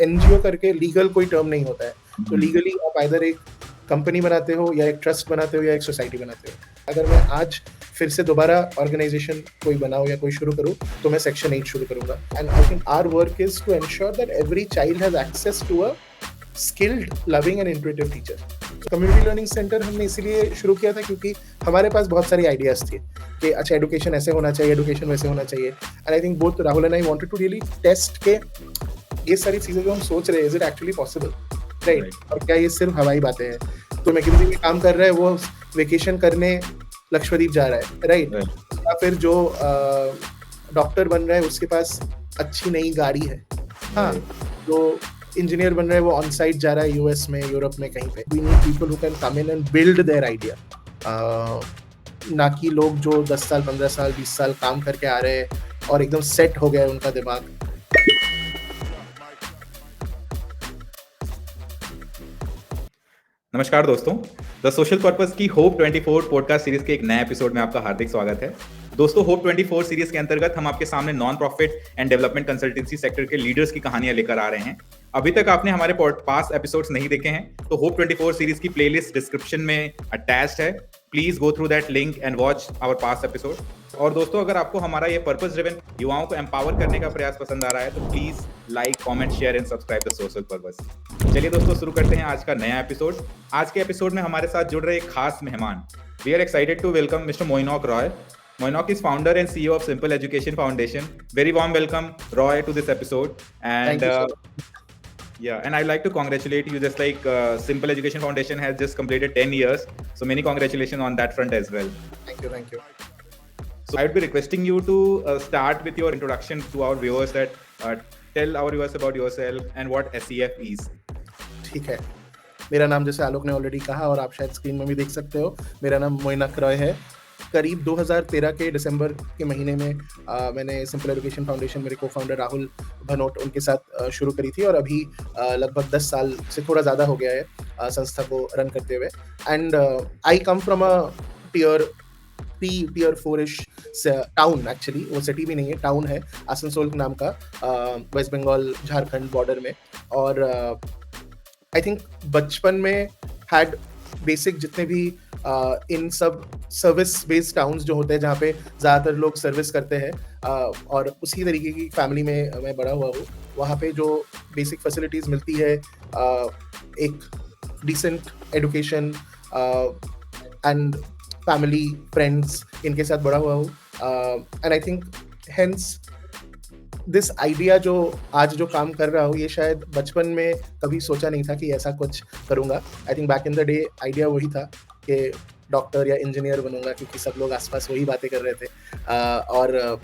NGO करके legal कोई term नहीं होता है। तो लीगली आप आइदर एक कंपनी बनाते हो या एक ट्रस्ट बनाते हो या एक सोसाइटी बनाते हो। अगर मैं आज फिर से दोबारा ऑर्गेनाइजेशन कोई बनाऊं या कोई शुरू करूं तो मैं सेक्शन 8 शुरू करूंगा। And I think our work is to ensure that every child has access to a skilled, loving and intuitive teacher. Community learning centre हमने इसीलिए शुरू किया था क्योंकि हमारे पास बहुत सारी आइडियाज थे कि अच्छा एडुकेशन ऐसे होना चाहिए, एडुकेशन वैसे होना चाहिए। And I think both Rahul and I wanted to really test के ये सारी चीजें जो हम सोच रहे हैं, is it actually possible, right? और क्या ये सिर्फ हवाई बातें हैं? तो मैकेंजी में काम कर रहा है, वो वेकेशन करने लक्षद्वीप जा रहा है, राइट? या फिर जो डॉक्टर बन रहा है उसके पास अच्छी नई गाड़ी है, हाँ, तो इंजीनियर बन रहा है वो ऑन साइट जा रहा है यूएस में, यूरोप में, कहीं पे। We need people who can come in and build their idea, ना कि लोग जो 10 साल 15 साल 20 साल काम करके आ रहे हैं और एकदम सेट हो गया है उनका दिमाग। नमस्कार दोस्तों, द सोशल पर्पस की होप 24 पॉडकास्ट सीरीज के एक नए एपिसोड में आपका हार्दिक स्वागत है। दोस्तों, होप 24 सीरीज के अंतर्गत हम आपके सामने non profit and development consultancy sector के लीडर्स की कहानियां लेकर आ रहे हैं। अभी तक आपने हमारे पास्ट एपिसोड्स नहीं देखे हैं तो होप 24 सीरीज की प्लेलिस्ट डिस्क्रिप्शन में अटैच्ड है। Please go through that link and watch our past episode. और दोस्तों, अगर आपको हमारा ये पर्पस ड्रिवन युवाओं को एम्पावर करने का प्रयास पसंद आ रहा है तो please like, comment, share and subscribe the social purpose. चलिए दोस्तों, शुरू करते हैं आज का नया एपिसोड। आज के एपिसोड में हमारे साथ जुड़ रहे एक खास मेहमान। We are excited to welcome mister Moinok Roy. Moinok is founder and CEO of Simple Education Foundation. Very warm welcome, Roy, to this episode. And Thank you so much. Yeah, and I'd like to congratulate you. Just like Simple Education Foundation has just completed 10 years, so many congratulations on that front as well. Thank you, thank you. So I would be requesting you to start with your introduction to our viewers. That tell our viewers about yourself and what SEF is. ठीक है, मेरा नाम जैसे आलोक ने already कहा और आप शायद स्क्रीन में भी देख सकते हो, मेरा नाम मोइनोक रॉय है। करीब 2013 के दिसंबर के महीने में मैंने सिंपल एजुकेशन फाउंडेशन मेरे को-फाउंडर राहुल भनोट उनके साथ शुरू करी थी और अभी लगभग 10 साल से थोड़ा ज़्यादा हो गया है संस्था को रन करते हुए। And I come from a tier 4-ish town, actually वो सिटी भी नहीं है, टाउन है, आसनसोल नाम का, वेस्ट बंगाल झारखंड बॉर्डर में। और आई थिंक बचपन में हैड बेसिक जितने भी इन सब सर्विस बेस्ड टाउन्स जो होते हैं जहाँ पे ज़्यादातर लोग सर्विस करते हैं, और उसी तरीके की फैमिली में मैं बड़ा हुआ हूँ। वहाँ पे जो बेसिक फैसिलिटीज़ मिलती है, एक decent education and family friends, इनके साथ बड़ा हुआ हूँ। And I think hence this idea जो आज जो काम कर रहा हूँ, ये शायद बचपन में कभी सोचा नहीं था कि ऐसा कुछ करूँगा। I think back in the day idea वही था कि डॉक्टर या इंजीनियर बनूंगा, क्योंकि सब लोग आसपास वही बातें कर रहे थे। और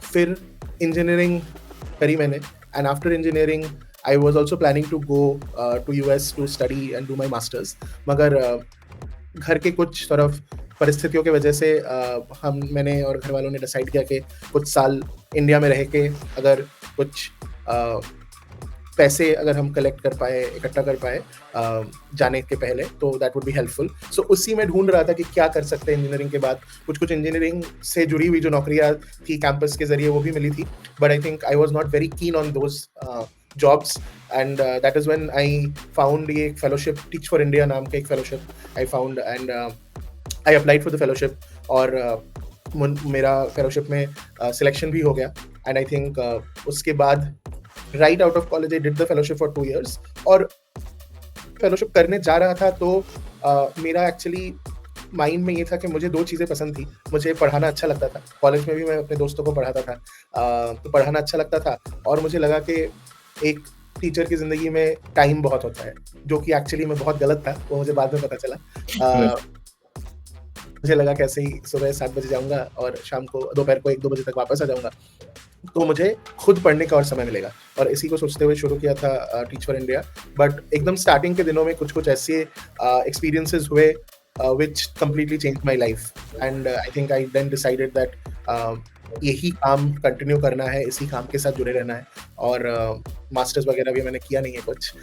फिर इंजीनियरिंग करी मैंने, and after engineering I was also planning to go to US to study and do my masters. मगर घर के कुछ तरफ परिस्थितियों की वजह से मैंने और घर वालों ने डिसाइड किया कि कुछ साल इंडिया में रह के अगर कुछ पैसे अगर हम कलेक्ट कर पाए, इकट्ठा कर पाए जाने के पहले, तो दैट वुड बी हेल्पफुल। सो उसी में ढूंढ रहा था कि क्या कर सकते हैं इंजीनियरिंग के बाद। कुछ इंजीनियरिंग से जुड़ी हुई जो नौकरियां थी कैंपस के जरिए, वो भी मिली थी, but I think I was not very keen on those jobs. And that is when I found ये एक फेलोशिप, टीच फॉर इंडिया नाम का एक fellowship I found, and I applied for the fellowship और मेरा फेलोशिप में selection भी हो गया। एंड आई थिंक उसके बाद right out of college I did the fellowship for 2 years। और फेलोशिप करने जा रहा था तो मेरा एक्चुअली माइंड में ये था कि मुझे 2 चीज़ें पसंद थी। मुझे पढ़ाना अच्छा लगता था, कॉलेज में भी मैं अपने दोस्तों को पढ़ाता था, तो पढ़ाना अच्छा लगता था। और मुझे लगा कि एक टीचर की ज़िंदगी में टाइम बहुत होता है, जो कि एक्चुअली मैं बहुत गलत था, वो मुझे बाद में पता चला। मुझे लगा कि ऐसे ही सुबह 7 बजे जाऊँगा और शाम को दोपहर को 1-2 बजे तक वापस आ जाऊँगा, तो मुझे खुद पढ़ने का और समय मिलेगा। और इसी को सोचते हुए शुरू किया था टीच फॉर इंडिया। बट एकदम स्टार्टिंग के दिनों में कुछ ऐसे एक्सपीरियंसेस हुए which completely changed my life, and I think I then decided that यही काम कंटिन्यू करना है, इसी काम के साथ जुड़े रहना है। और मास्टर्स वगैरह भी मैंने किया नहीं है कुछ,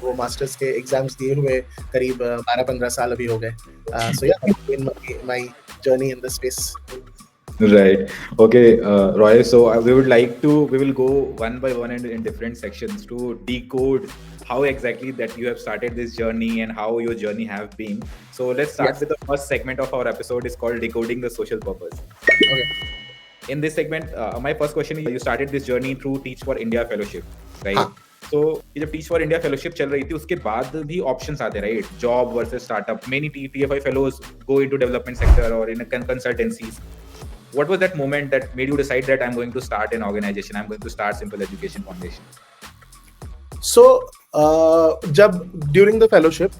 वो मास्टर्स के एग्जाम्स दिए हुए करीब 12-15 साल अभी हो गए। So yeah, that's been my journey in this space. Right. Okay, Roy. So we will go one by one in different sections to decode how exactly that you have started this journey and how your journey have been. So let's start Yes. with the first segment of our episode. Is called decoding the social purpose. Okay. In this segment, my first question is: you started this journey through Teach for India fellowship, right? हाँ. So ये जब Teach for India fellowship चल रही थी उसके बाद भी options आते, right? Job versus startup. Many TFI fellows go into development sector or in a consultancies. What was that moment that made you decide that I'm going to start an organization, I'm going to start Simple Education Foundation? So जब during the fellowship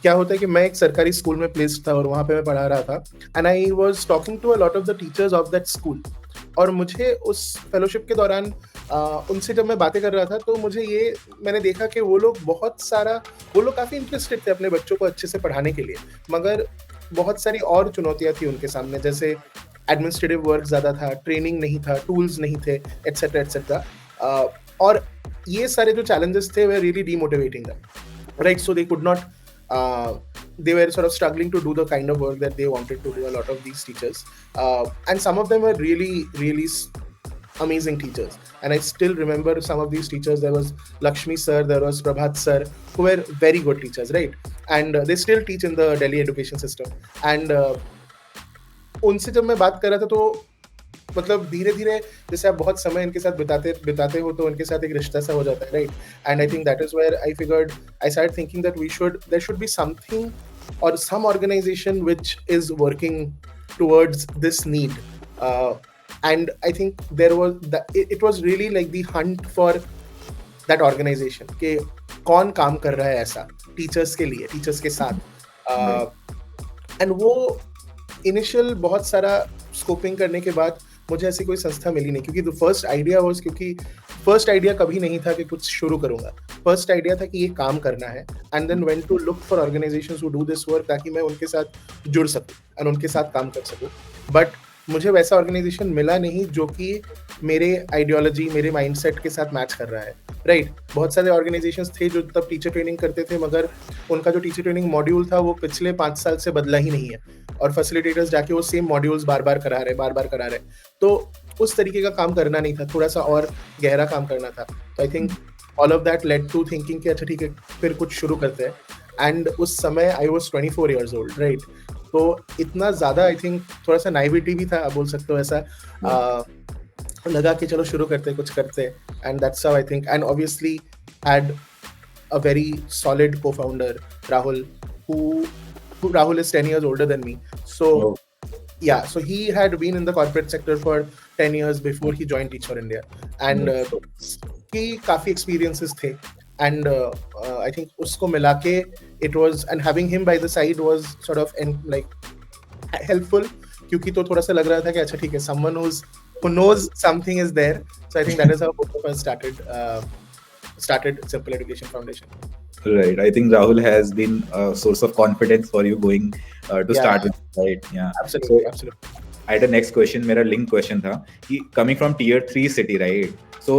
क्या होता है कि मैं एक सरकारी school में placed था और वहाँ पे मैं पढ़ा रहा था and I was talking to a lot of the teachers of that school और मुझे उस फेलोशिप के दौरान उनसे जब मैं बातें कर रहा था तो मुझे ये मैंने देखा कि वो लोग काफ़ी इंटरेस्टेड थे अपने बच्चों को अच्छे से पढ़ाने के लिए मगर बहुत सारी और चुनौतियाँ थी उनके सामने जैसे एडमिनिस्ट्रेटिव वर्क ज़्यादा था ट्रेनिंग नहीं था टूल्स नहीं थे एट्सेट्रा एट्सेट्रा और ये सारे जो challenges थे were really demotivating them, right? So they could not, they were sort of struggling to do the kind of work that they wanted to do. A lot of these teachers, and some of them were really amazing teachers. And I still remember some of these teachers. There was Lakshmi sir, there was Prabhat sir, who were very good teachers, right? And they still teach in the Delhi education system. And उनसे जब मैं बात कर रहा था तो मतलब धीरे-धीरे जैसे आप बहुत समय इनके साथ बिताते हो तो उनके साथ एक रिश्ता सा हो जाता है, right? And I think that is where I started thinking that there should be something or some organization which is working towards this need. And I think it was really like the hunt for that organization कि कौन काम कर रहा है ऐसा teachers के लिए, teachers के साथ। एंड वो इनिशियल बहुत सारा स्कोपिंग करने के बाद मुझे ऐसी कोई संस्था मिली नहीं क्योंकि फर्स्ट आइडिया कभी नहीं था कि कुछ शुरू करूंगा। फर्स्ट आइडिया था कि ये काम करना है and then went to look for organisations who do this work ताकि मैं उनके साथ जुड़ सकूं और उनके साथ काम कर सकूं। बट मुझे वैसा ऑर्गेनाइजेशन मिला नहीं जो कि मेरे आइडियोलॉजी मेरे माइंडसेट के साथ मैच कर रहा है, राइट? बहुत सारे ऑर्गेनाइजेशंस थे जो तब टीचर ट्रेनिंग करते थे मगर उनका जो टीचर ट्रेनिंग मॉड्यूल था वो पिछले 5 साल से बदला ही नहीं है और फैसिलिटेटर्स जाके वो सेम मॉड्यूल्स बार बार करा रहे। तो उस तरीके का काम करना नहीं था, थोड़ा सा और गहरा काम करना था। तो I think all of that led to thinking कि अच्छा ठीक है फिर कुछ शुरू करते हैं। एंड उस समय I was 24 years old, right? तो इतना ज़्यादा आई थिंक थोड़ा सा नाइविटी भी था, आप बोल सकते हो ऐसा। लगा कि चलो शुरू करते कुछ करते and that's how I think and obviously had a very solid co-founder Rahul who Rahul is 10 years older than me. So yeah, so he had been in the corporate sector for 10 years before he joined Teach for India and he काफी experiences थे and I think उसको मिला के it was and having him by the side was sort of like helpful क्योंकि तो थोड़ा सा लग रहा था कि अच्छा ठीक है someone who knows something is there. So I think that is how both of us started Simple Education Foundation. Right. I think Rahul has been a source of confidence for you going to start with, right? Yeah. Absolutely. I had a next question. मेरा link question था कि coming from tier 3 city, right? So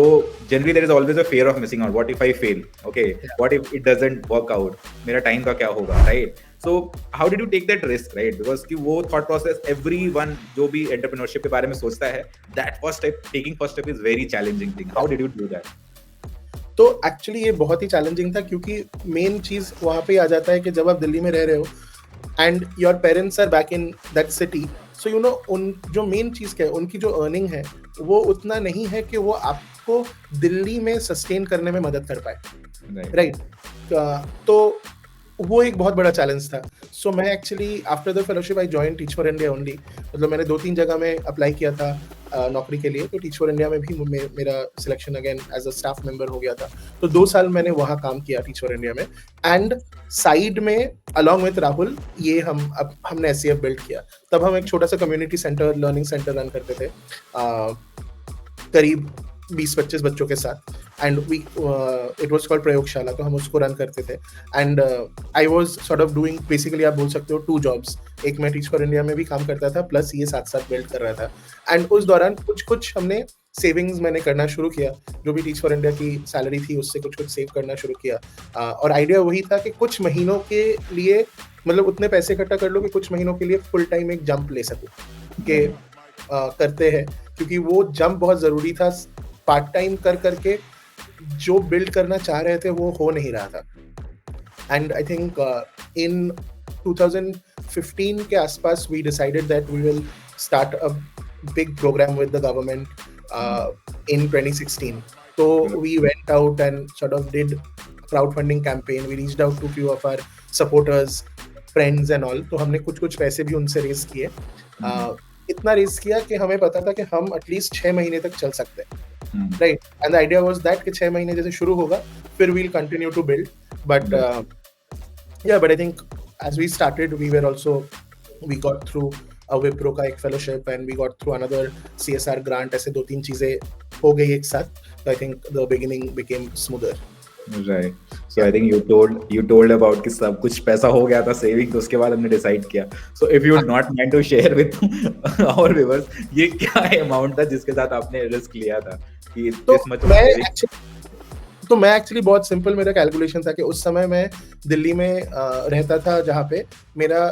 generally there is always a fear of missing out. What if I fail? Okay. Yeah. What if it doesn't work out? मेरा time का क्या होगा, right? So how did you take that risk, right? Because कि वो thought process everyone जो भी entrepreneurship के बारे में सोचता है, that taking first step is very challenging thing. How did you do that? तो एक्चुअली ये बहुत ही चैलेंजिंग था क्योंकि मेन चीज़ वहाँ पे आ जाता है कि जब आप दिल्ली में रह रहे हो and your parents are back in that city, so you know उन जो मेन चीज़ क्या है उनकी जो अर्निंग है वो उतना नहीं है कि वो आपको दिल्ली में सस्टेन करने में मदद कर पाए, राइट? तो वो एक बहुत बड़ा चैलेंज था। सो मैं actually after the fellowship I join teach for India only, मतलब मैंने 2-3 जगह में अप्लाई किया था नौकरी के लिए, तो टीच फॉर इंडिया में भी मेरा selection again as a staff member हो गया था। तो 2 साल मैंने वहाँ काम किया टीच फॉर इंडिया में एंड साइड में अलॉन्ग विथ राहुल ये हमने SCF बिल्ड किया। तब हम एक छोटा सा community centre learning centre run करते थे करीब 20-25 बच्चों के साथ एंड इट वाज कॉल्ड प्रयोगशाला, तो हम उसको रन करते थे and I was sort of doing basically आप बोल सकते हो 2 जॉब्स। एक मैं टीच फॉर इंडिया में भी काम करता था प्लस ये साथ बिल्ड कर रहा था एंड उस दौरान कुछ हमने सेविंग्स मैंने करना शुरू किया, जो भी टीच फॉर इंडिया की सैलरी थी उससे कुछ सेव करना शुरू किया और आइडिया वही था कि कुछ महीनों के लिए मतलब उतने पैसे इकट्ठा कर लो कि कुछ महीनों के लिए फुल टाइम एक जंप ले सकूं कि करते हैं, क्योंकि वो जंप बहुत ज़रूरी था। पार्ट टाइम कर करके जो बिल्ड करना चाह रहे थे वो हो नहीं रहा था। एंड आई थिंक इन 2015 के आसपास we decided that we will start a big program with the government in 2016. So we went out and sort of did crowdfunding campaign. We reached out to few of our supporters, friends and all. तो हमने कुछ पैसे भी उनसे race किए। इतना race किया कि हमें पता था कि हम एटलीस्ट 6 महीने तक चल सकते हैं, right? And the idea was that कि 6 महीने जैसे शुरू होगा फिर we'll continue to build, but but I think as we started we got through a Wipro का एक fellowship and we got through another CSR grant. ऐसे 2-3 चीजें हो गई एक साथ, so I think the beginning became smoother. Right. So I think you told about कि सब कुछ पैसा हो गया था सेविंग, तो उसके बाद हमने डिसाइड किया. So if you would not mind to share with our viewers, ये क्या अमाउंट था जिसके साथ आपने रिस्क लिया था कि this much of saving? तो मैं एक्चुअली बहुत सिंपल मेरा कैलकुलेशन था कि उस समय मैं दिल्ली में रहता था, जहाँ पे मेरा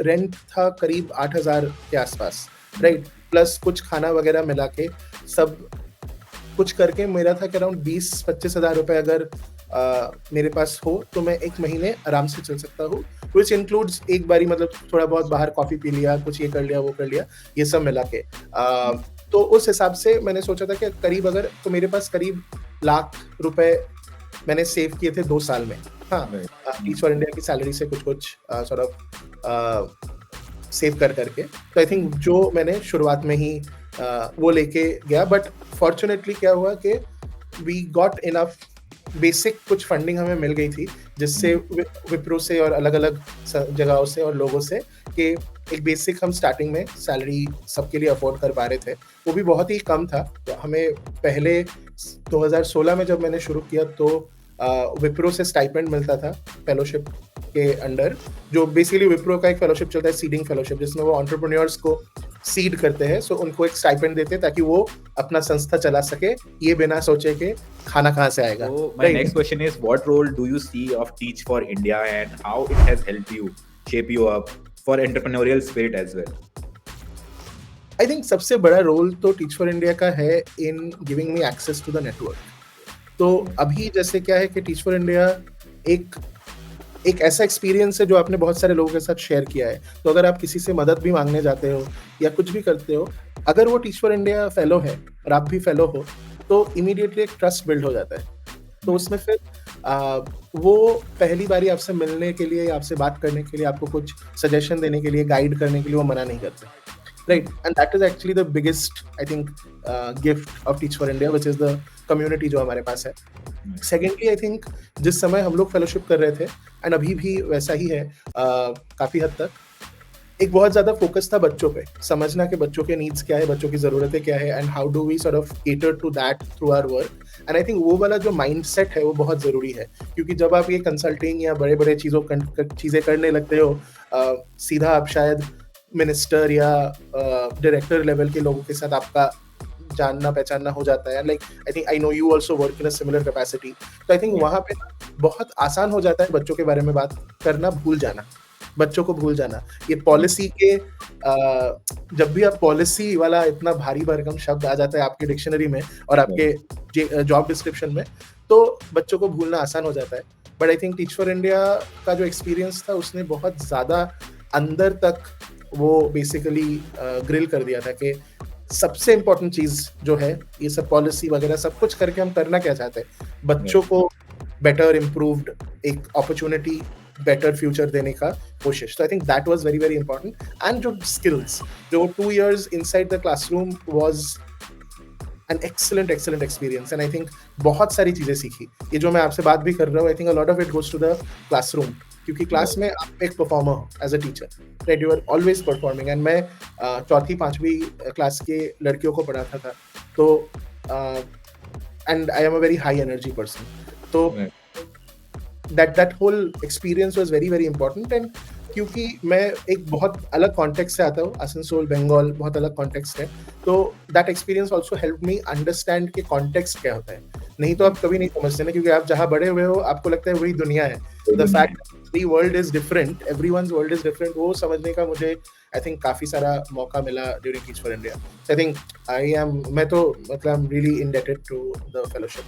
रेंट था करीब 8,000 के आसपास, राइट? प्लस कुछ खाना वगैरह मिला के सब कुछ करके मेरा था कि अराउंड 20-25 हज़ार रुपये अगर मेरे पास हो तो मैं एक महीने आराम से चल सकता हूँ, विच इंक्लूड्स एक बारी मतलब थोड़ा बहुत बाहर कॉफ़ी पी लिया, कुछ ये कर लिया वो कर लिया, ये सब मिला के। तो उस हिसाब से मैंने सोचा था कि करीब अगर तो मेरे पास करीब ₹1,00,000 मैंने सेव किए थे 2 साल में। हाँ, टीच फॉर इंडिया की सैलरी से कुछ सॉर्ट ऑफ सेव कर करके। तो आई थिंक जो मैंने शुरुआत में ही वो लेके गया, बट फॉर्चुनेटली क्या हुआ कि वी गॉट इनफ बेसिक कुछ फंडिंग हमें मिल गई थी, जिससे विप्रो से और अलग अलग जगहों से और लोगों से कि एक बेसिक हम स्टार्टिंग में सैलरी सबके लिए अफोर्ड कर पा रहे थे, वो भी बहुत ही कम था। तो हमें पहले 2016 में जब मैंने शुरू किया तो विप्रो से स्टाइपेंड मिलता था फेलोशिप के अंडर, जो बेसिकली विप्रो का एक फेलोशिप चलता है, सीडिंग फेलोशिप, जिसमें वो एंटरप्रेन्योर्स को सीड करते हैं। सो उनको एक स्टाइपेंड देते हैं ताकि वो अपना संस्था चला सके, ये बिना सोचे कि खाना कहाँ से आएगा। My next question is, what role do you see of Teach for India and how it has helped you shape you up for entrepreneurial spirit as well? I think सबसे बड़ा रोल तो टीच फॉर इंडिया का है in giving me access to the network. तो अभी जैसे क्या है कि टीच फॉर इंडिया एक ऐसा एक्सपीरियंस है जो आपने बहुत सारे लोगों के साथ शेयर किया है। तो अगर आप किसी से मदद भी मांगने जाते हो या कुछ भी करते हो, अगर वो टीच फॉर इंडिया फेलो है और आप भी फेलो हो, तो इमीडिएटली एक ट्रस्ट बिल्ड हो जाता है। तो उसमें फिर वो पहली बारी आपसे मिलने के लिए, आपसे बात करने के लिए, आपको कुछ सजेशन देने के लिए, गाइड करने के लिए वो मना नहीं करते, right? And that is actually the biggest I think gift of teach for India, which is the community जो हमारे पास है। सेकेंडली आई थिंक जिस समय हम लोग फेलोशिप कर रहे थे एंड अभी भी वैसा ही है काफ़ी हद तक, एक बहुत ज़्यादा फोकस था बच्चों पे, समझना कि बच्चों के नीड्स क्या है, बच्चों की ज़रूरतें क्या है, and how do we sort of cater to that through our work. And I think वो वाला जो माइंडसेट है वो बहुत ज़रूरी है, क्योंकि जब आप ये कंसल्टिंग या बड़े बड़े चीज़ें करने लगते हो, सीधा आप शायद मिनिस्टर या डायरेक्टर लेवल के लोगों के साथ आपका जानना पहचानना हो जाता है। Like I think I know you also work in a similar capacity. तो आई थिंक वहाँ पे बहुत आसान हो जाता है बच्चों के बारे में बात करना, बच्चों को भूल जाना। ये पॉलिसी के जब भी आप पॉलिसी वाला इतना भारी भरकम शब्द आ जाता है आपके डिक्शनरी में और आपके जॉब डिस्क्रिप्शन में, तो बच्चों को भूलना आसान हो जाता है। But I think teach for India का जो एक्सपीरियंस था उसने बहुत ज़्यादा अंदर तक वो बेसिकली ग्रिल कर दिया था कि सबसे इम्पोर्टेंट चीज़ जो है, ये सब पॉलिसी वगैरह सब कुछ करके हम करना क्या चाहते हैं, बच्चों को बेटर इम्प्रूव्ड एक अपॉर्चुनिटी, बेटर फ्यूचर देने का कोशिश। तो I think that was very very important. And जो स्किल्स, जो 2 years inside the classroom was an excellent experience. And I think बहुत सारी चीज़ें सीखी। ये जो मैं आपसे बात भी कर रहा हूँ, I think a lot of it goes to the classroom, क्योंकि क्लास में आप एक परफॉर्मर हो as a teacher, right? You are always performing. And मैं 4th-5वीं क्लास के लड़कियों को पढ़ाता था, तो and I am a very high energy person, तो that whole experience was very very important। एंड क्योंकि मैं एक बहुत अलग कॉन्टेक्स्ट से आता हूँ, आसनसोल बंगाल बहुत अलग कॉन्टेक्स्ट है, तो that experience also help me understand कि कॉन्टेक्स्ट क्या होता है। नहीं तो आप कभी नहीं समझते ना, क्योंकि आप जहाँ बड़े हुए हो आपको लगता है वही दुनिया है। The fact the world is different, everyone's world is different, वो समझने का मुझे आई थिंक काफ़ी सारा मौका मिला during Teach for India. I think मैं तो मतलब I am really indebted to the fellowship.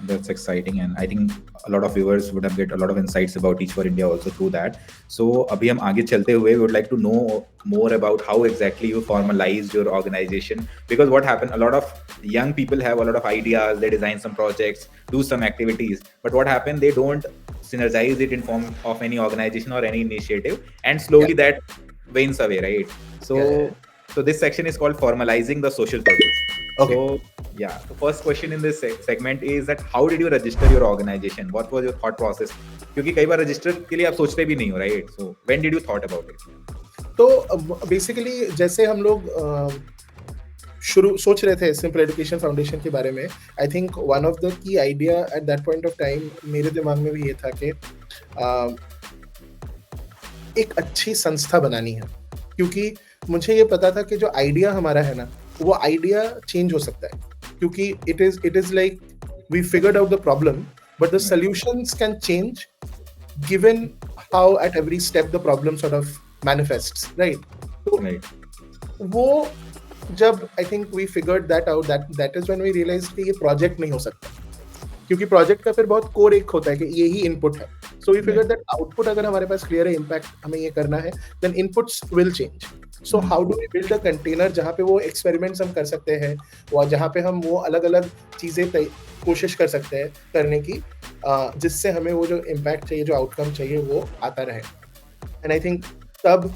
That's exciting, and I think a lot of viewers would have get a lot of insights about Teach for India also through that. So अभी हम आगे चलते हुए we would like to know more about how exactly you formalized your organization, because what happened, a lot of young people have a lot of ideas, they design some projects, do some activities, but what happened, they don't synergize it in form of any organization or any initiative, and slowly that wanes away, right? So so this section is called formalizing the social purpose. Okay. So yeah, the first question in this segment is that how did you register your organization? What was your thought process? क्योंकि कई बार register के लिए आप सोचते भी नहीं हो, right? So when did you thought about it? तो बेसिकली जैसे हम लोग शुरू सोच रहे थे सिंपल एजुकेशन फाउंडेशन के बारे में, I think one of the key idea at that point of time मेरे दिमाग में भी ये था कि एक अच्छी संस्था बनानी है, क्योंकि मुझे ये पता था कि जो आइडिया हमारा है ना, वो आइडिया चेंज हो सकता है, क्योंकि it is like we figured out the problem but the solutions can change given how at every step the problem sort of manifests, right? तो वो जब I think we figured that out, that is when we realised कि ये project नहीं हो सकता, क्योंकि project का फिर बहुत कोर एक होता है कि ये ही इनपुट है. So we figured that output अगर हमारे पास क्लियर है, इम्पैक्ट हमें ये करना है, then inputs will change. So how do we build a container जहाँ पे वो एक्सपेरिमेंट्स हम कर सकते हैं, और जहाँ पे हम वो अलग अलग चीज़ें कोशिश कर सकते हैं करने की, जिससे हमें वो जो इम्पैक्ट चाहिए, जो आउटकम चाहिए, वो आता रहे. एंड आई थिंक तब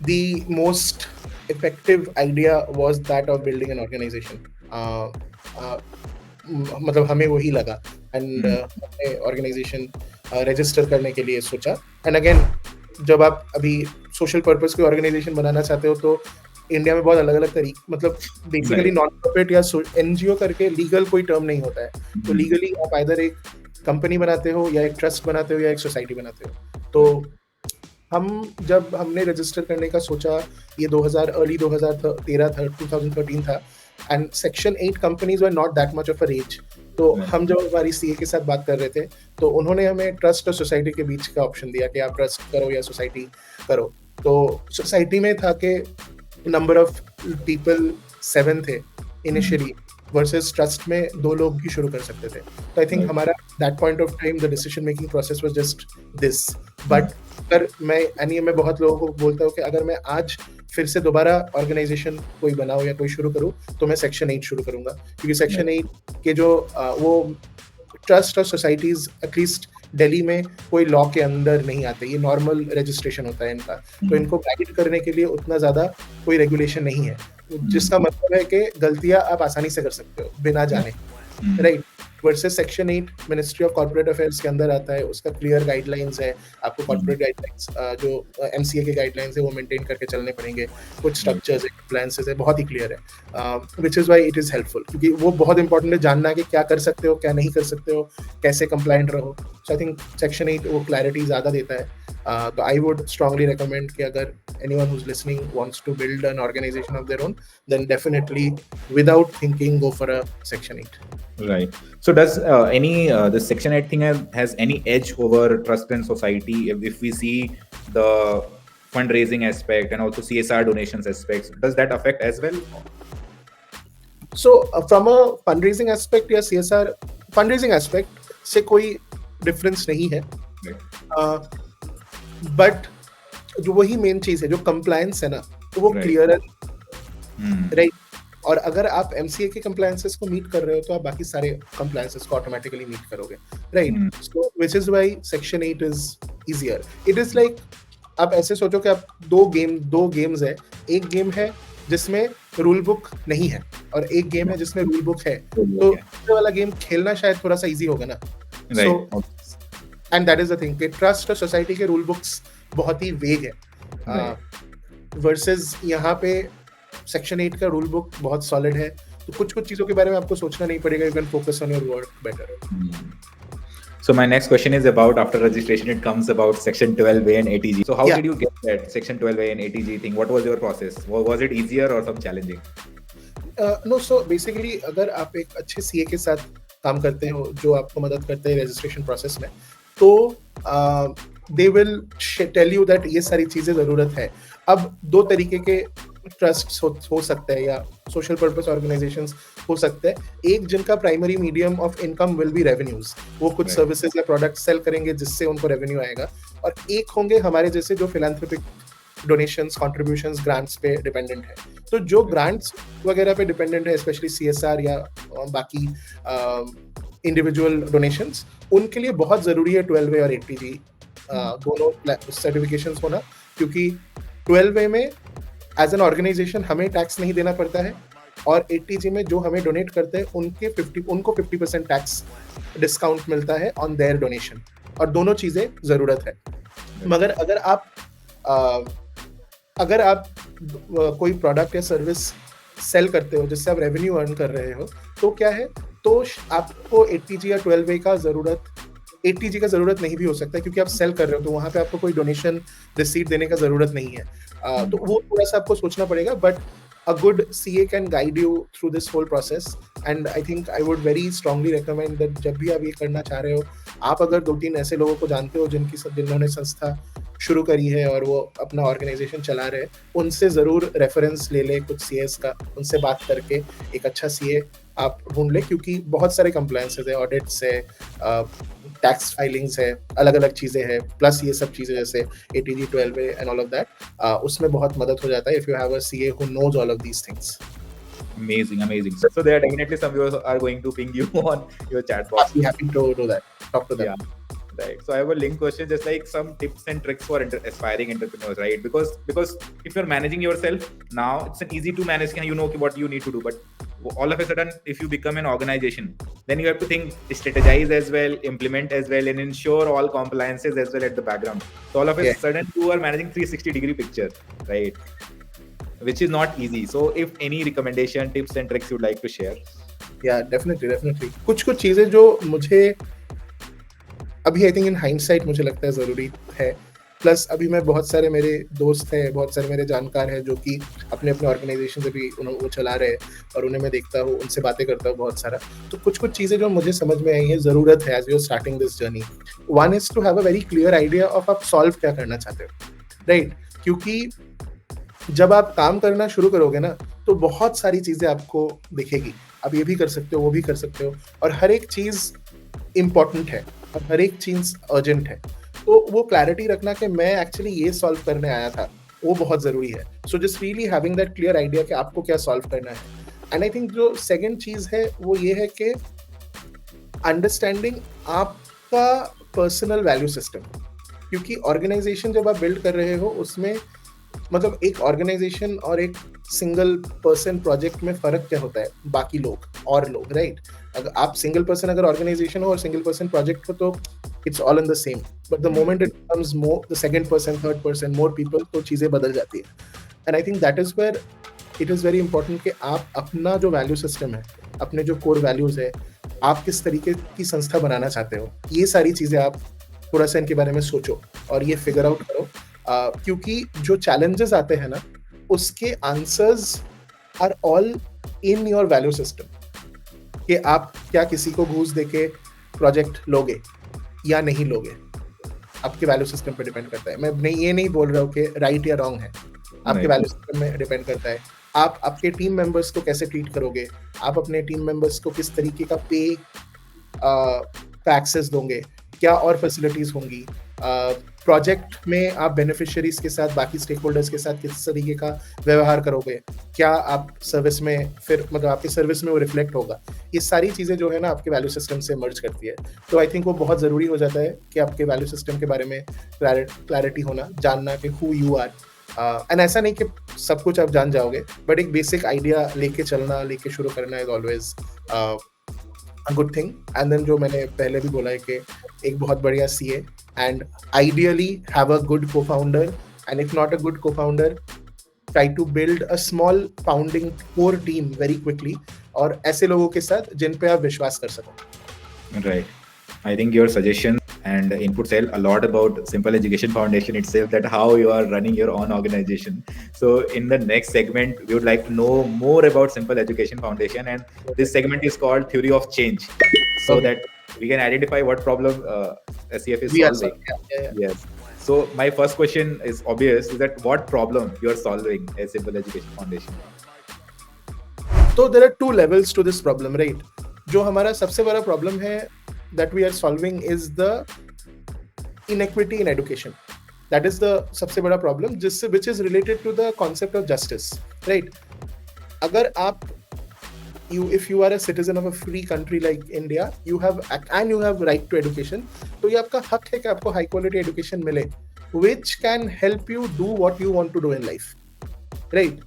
the most effective idea was that of building an organization. मतलब हमें वही लगा, एंड हमने ऑर्गेनाइजेशन रजिस्टर करने के लिए सोचा. एंड अगेन, जब आप अभी सोशल पर्पस की ऑर्गेनाइजेशन बनाना चाहते हो तो इंडिया में बहुत अलग अलग तरीके, मतलब बेसिकली नॉन प्रॉफिट या एनजीओ करके लीगल कोई टर्म नहीं होता है. तो लीगली आप आइदर एक कंपनी बनाते हो, या एक ट्रस्ट बनाते हो, या एक सोसाइटी बनाते हो. तो जब हमने रजिस्टर करने का सोचा, ये 2013 था, and section 8 companies were not that much of a range. तो हम जब हमारी सीए के साथ बात कर रहे थे, तो उन्होंने हमें ट्रस्ट और सोसाइटी के बीच का ऑप्शन दिया कि आप ट्रस्ट करो या सोसाइटी करो. तो सोसाइटी में था कि नंबर ऑफ पीपल 7 थे इनिशियली, वर्सेस ट्रस्ट में 2 लोग भी शुरू कर सकते थे. तो आई थिंक हमारा that point of time the decision making process was just this. But अगर मैं बहुत लोगों को बोलता हूँ कि अगर मैं आज फिर से दोबारा ऑर्गेनाइजेशन कोई बनाऊँ या कोई शुरू करूँ, तो मैं सेक्शन 8 शुरू करूँगा, क्योंकि सेक्शन 8 के जो वो ट्रस्ट और सोसाइटीज एटलीस्ट दिल्ली में कोई लॉ के अंदर नहीं आते, ये नॉर्मल रजिस्ट्रेशन होता है इनका. तो इनको गाइड करने के लिए उतना ज़्यादा कोई रेगुलेशन नहीं है, जिसका मतलब है कि गलतियाँ आप आसानी से कर सकते हो बिना जाने, right? Versus section 8 ministry of corporate affairs के अंदर आता है, उसका क्लियर गाइडलाइंस है. आपको कॉर्पोरेट गाइडलाइंस जो एमसीए के गाइडलाइंस है वो मेंटेन करके चलने पड़ेंगे. कुछ स्ट्रक्चर्स है, कंप्लायंसेस है, बहुत ही क्लियर है, which is why it is helpful, क्योंकि वो बहुत इंपॉर्टेंट है जानना कि क्या कर सकते हो, क्या नहीं कर सकते हो, कैसे कंप्लायंट रहो. सो आई थिंक सेक्शन 8 वो क्लैरिटी ज़्यादा देता है. तो आई वुड स्ट्रांगली रिकमेंड कि अगर anyone who's listening wants to build an organization of their own, then definitely without thinking go for a section 8. Right. So does the section 8 thing has any edge over trust and society if we see the fundraising aspect and also CSR donations aspects? Does that affect as well? So from a fundraising aspect या CSR fundraising aspect से कोई difference नहीं है. But जो वही main चीज है, जो कंप्लायंस है ना, तो वो क्लियर है, राइट? और अगर आप एमसीए के कंप्लायंसेस को मीट कर रहे हो, तो आप बाकी सारे कंप्लायंसेस को ऑटोमेटिकली मीट करोगे, right? So which is why section 8 is easier. It is like, आप ऐसे सोचो कि आप दो गेम्स है. एक गेम है जिसमें रूल बुक नहीं है, और एक गेम है जिसमें रूल बुक है. तो ये वाला गेम खेलना शायद थोड़ा सा इजी होगा ना. So and that is the thing कि ट्रस्ट और सोसाइटी के रूल बुक्स बहुत ही वेग है, वर्सेस यहाँ पे सेक्शन 8 का रूल बुक बहुत सॉलिड है. तो कुछ चीजों के बारे में आपको सोचना नहीं पड़ेगा. You can focus on your work better. So my next question is about, after registration it comes about section 12A and ATG. So how did you get that section 12A and ATG thing? What was your process? Was it easier or some challenging? No, so basically अगर आप एक अच्छे CA के साथ काम करते हो जो आपको मदद करते हैं रजिस्ट्रेशन प्रोसेस में, तो they will tell you that ये सारी चीजें जरूरत है. अब दो तरीके के ट्रस्ट हो सकते हैं या सोशल पर्पस ऑर्गेनाइजेशंस हो सकते हैं। एक जिनका primary medium of income will be revenues, वो कुछ Right. सर्विसेज या प्रोडक्ट सेल करेंगे जिससे उनको रेवेन्यू आएगा। और एक होंगे हमारे जैसे जो फिलैंथ्रोपिक डोनेशंस, कंट्रीब्यूशंस, ग्रांट्स पे डिपेंडेंट है। तो जो ग्रांट्स वगैरह पे डिपेंडेंट है, स्पेशली CSR या बाकी इंडिविजुअल डोनेशंस, उनके लिए बहुत ज़रूरी है 12A और 80G दोनों सर्टिफिकेशंस होना, क्योंकि 12A में एज एन ऑर्गेनाइजेशन हमें टैक्स नहीं देना पड़ता है, और 80G में जो हमें डोनेट करते हैं उनको 50% टैक्स डिस्काउंट मिलता है ऑन देयर डोनेशन, और दोनों चीज़ें ज़रूरत है। मगर अगर आप कोई प्रोडक्ट या सर्विस सेल करते हो जिससे आप रेवेन्यू अर्न कर रहे हो, तो क्या है, तो आपको 80G या 12A का ज़रूरत 80G का ज़रूरत नहीं भी हो सकता है, क्योंकि आप सेल कर रहे हो तो वहाँ पे आपको कोई डोनेशन रिसीट देने का ज़रूरत नहीं है। तो वो थोड़ा सा आपको सोचना पड़ेगा, but a good CA can guide you through this whole process, and I think I would very strongly recommend that जब भी आप ये करना चाह रहे हो, आप अगर 2-3 ऐसे लोगों को जानते हो जिन्होंने संस्था शुरू करी है और वो अपना ऑर्गेनाइजेशन चला रहे हैं, उनसे ज़रूर रेफरेंस ले ले कुछ CAs का, उनसे बात करके एक अच्छा CA आप ढूंढ ले, क्योंकि बहुत सारे कंप्लायंसेस है, ऑडिट्स है, टैक्स फाइलिंग्स है, अलग अलग चीज़ें हैं, प्लस ये सब चीज़ें जैसे 80G 12A and all of that, उसमें बहुत मदद हो जाता है if you have a CA who knows all of these things. Amazing. So there are definitely some viewers are going to ping you on your chat box. I'll be happy to do that. Talk to them. Yeah. Right. So I have a link question, just like some tips and tricks for aspiring entrepreneurs, right? Because if you're managing yourself now, it's an easy to manage. You know what you need to do, but all of a sudden, if you become an organization, then you have to think, strategize as well, implement as well, and ensure all compliances as well at the background. So all of a sudden, you are managing 360-degree picture, right? Which is not easy. So if any recommendation, tips and tricks you'd like to share? Yeah, definitely. कुछ चीजें जो मुझे अभी I think in hindsight मुझे लगता है ज़रूरी है, प्लस अभी मैं बहुत सारे मेरे दोस्त हैं, बहुत सारे मेरे जानकार हैं जो कि अपने अपने ऑर्गेनाइजेशन से भी वो चला रहे हैं, और उन्हें मैं देखता हूँ, उनसे बातें करता हूँ बहुत सारा। तो कुछ चीज़ें जो मुझे समझ में आई है, ज़रूरत है as you are starting this journey. One is to have a very clear idea of आप सॉल्व क्या करना चाहते हो, राइट? क्योंकि जब आप काम करना शुरू करोगे ना, तो बहुत सारी चीज़ें आपको दिखेगी, आप ये भी कर सकते हो, वो भी कर सकते हो, और हर एक चीज़ इम्पॉर्टेंट है और हर एक चीज़ अर्जेंट है। तो वो क्लैरिटी रखना कि मैं एक्चुअली ये सॉल्व करने आया था, वो बहुत ज़रूरी है। So just really having that clear idea कि आपको क्या सॉल्व करना है। एंड आई थिंक जो सेकंड चीज़ है वो ये है कि अंडरस्टैंडिंग आपका पर्सनल वैल्यू सिस्टम, क्योंकि ऑर्गेनाइजेशन जब आप बिल्ड कर रहे हो, उसमें मतलब एक ऑर्गेनाइजेशन और एक सिंगल पर्सन प्रोजेक्ट में फ़र्क क्या होता है, बाकी लोग और लोग, राइट? अगर आप सिंगल पर्सन अगर ऑर्गेनाइजेशन हो और सिंगल पर्सन प्रोजेक्ट हो, तो it's all in the same, but the moment it becomes more the second person, third person, more people, तो चीज़ें बदल जाती है। And I think that is where it is very important कि आप अपना जो वैल्यू सिस्टम है, अपने जो कोर वैल्यूज़ है, आप किस तरीके की संस्था बनाना चाहते हो, ये सारी चीज़ें आप थोड़ा सा इनके बारे में सोचो और ये फिगर आउट करो। क्योंकि जो चैलेंजेस आते हैं ना, उसके answers are all in your value system, कि आप क्या किसी को घूस देके प्रोजेक्ट लोगे या नहीं लोगे, आपके वैल्यू सिस्टम पे डिपेंड करता है। मैं ये नहीं बोल रहा हूँ कि राइट या रॉन्ग है, आपके वैल्यू सिस्टम में डिपेंड करता है। आप आपके टीम मेंबर्स को कैसे ट्रीट करोगे, आप अपने टीम मेंबर्स को किस तरीके का पे एक्सेस दोगे, क्या और फैसिलिटीज होंगी, प्रोजेक्ट में आप बेनिफिशियरीज के साथ, बाकी स्टेक होल्डर्स के साथ किस तरीके का व्यवहार करोगे, क्या आप सर्विस में फिर मतलब आपकी सर्विस में वो रिफ्लेक्ट होगा। ये सारी चीज़ें जो है ना आपके वैल्यू सिस्टम से मर्ज करती है। तो आई थिंक वो बहुत ज़रूरी हो जाता है कि आपके वैल्यू सिस्टम के बारे में क्लैरिटी होना, जानना कि हु यू आर। एंड ऐसा नहीं कि सब कुछ आप जान जाओगे, बट एक बेसिक आइडिया लेके चलना, लेके शुरू करना is always a good thing. And then जो मैंने पहले भी बोला है कि एक बहुत बढ़िया CA, and ideally have a good co-founder, and if not a good co-founder, try to build a small founding core team very quickly, और ऐसे लोगों के साथ जिन पे आप विश्वास कर सको। Right. I think your suggestion and inputs tell a lot about Simple Education Foundation itself, that how you are running your own organization. So in the next segment, we would like to know more about Simple Education Foundation, and this segment is called Theory of Change, so that we can identify what problem SCF is solving. Yeah. Yes. So my first question is obvious, is that what problem you are solving as Simple Education Foundation? So there are two levels to this problem, right? जो हमारा सबसे बड़ा problem है that we are solving is the inequity in education. That is the सबसे बड़ा problem, which is related to the concept of justice, right? अगर आप if you are a citizen of a free country like India, you have right to education, तो ये आपका हक है कि आपको high quality education मिले, which can help you do what you want to do in life, right?